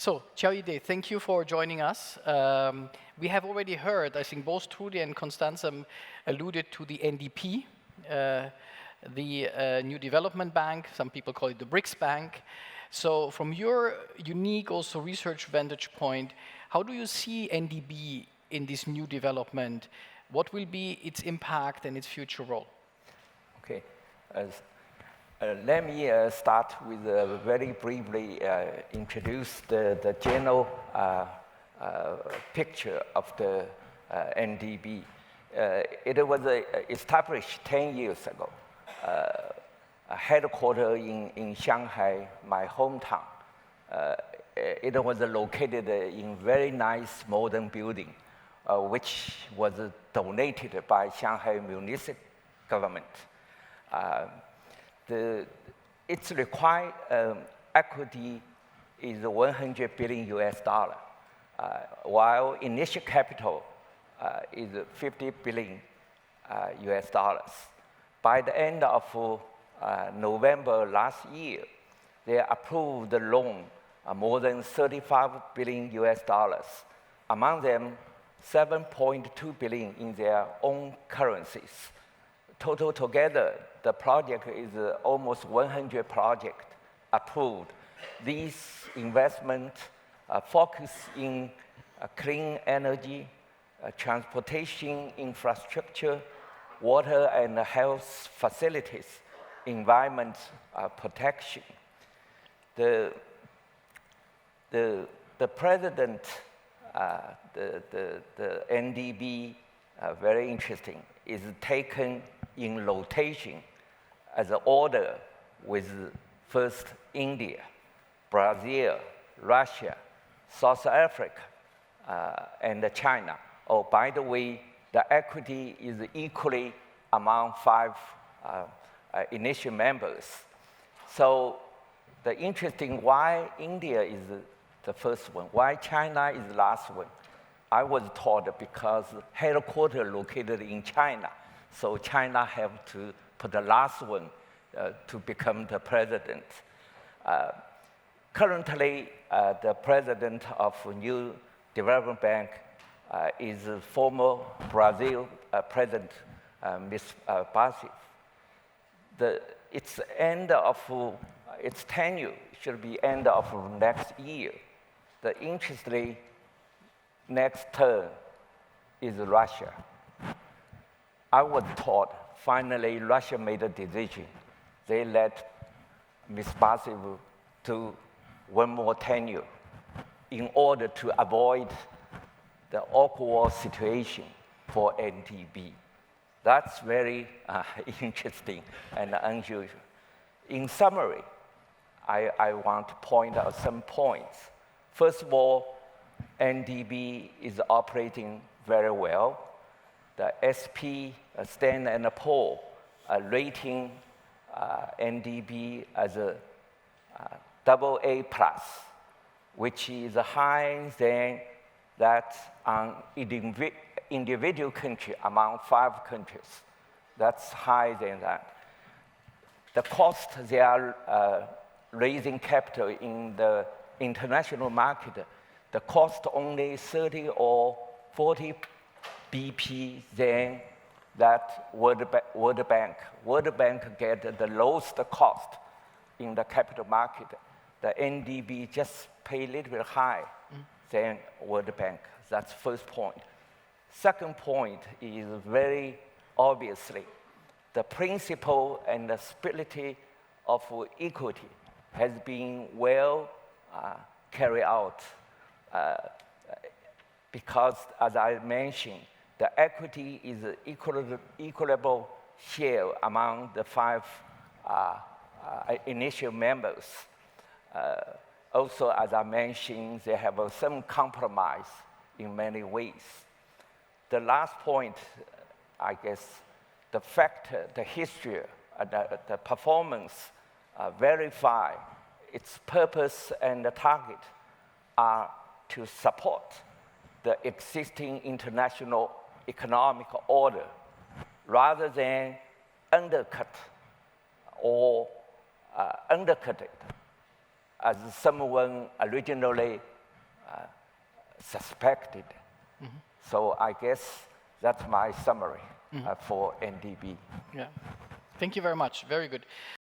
So, Qiao Yide, thank you for joining us. We have already heard, I think both Trudy and Constanze alluded to the NDP, the New Development Bank. Some people call it the Brics Bank. So from your unique also research vantage point, how do you see NDB in this new development? What will be its impact and its future role? Okay. Let me start with very briefly introduce the general picture of the NDB. It was established 10 years ago, headquartered in Shanghai, my hometown. It was located in very nice modern building, which was donated by Shanghai municipal government. Its required equity is 100 billion US dollar, while initial capital is 50 billion US dollars. By the end of November last year, they approved the loan more than 35 billion US dollars. Among them, 7.2 billion in their own currencies. Total together, the project is almost 100 projects approved. These investments focus in clean energy, transportation infrastructure, water and health facilities, environment protection. The president, the NDB, very interesting, is taken in rotation as an order with first India, Brazil, Russia, South Africa, and China. Oh, by the way, the equity is equally among 5 initial members. So the interesting why India is the first one, why China is the last one. I was taught because headquarters located in China, so China have to put the last one to become the president. Currently, the president of New Development Bank is former Brazil President, Ms. Barsi. Its end of its tenure should be end of next year. The interestingly, next term is Russia. I was taught, finally, Russia made a decision. They let Ms. Barsi to one more tenure in order to avoid the awkward situation for NDB. That's very interesting and unusual. In summary, I want to point out some points. First of all, NDB is operating very well. The SP, Standard & Poor's, rating NDB as a AA+, which is higher than that on individual country among 5 countries. That's higher than that. The cost they are raising capital in the international market, the cost only 30 or 40 BP than that World Bank. World Bank get the lowest cost in the capital market. The NDB just pay a little bit high than World Bank. That's first point. Second point is very obviously the principle and the spirit of equity has been well carried out because, as I mentioned, the equity is equitable share among the 5 initial members. Also, as I mentioned, they have some compromise in many ways. The last point, I guess, the fact, the history, the performance verify its purpose and the target are to support the existing international economic order rather than undercut or undercut it, as someone originally suspected. So I guess that's my summary for NDB. Yeah. Thank you very much. Very good.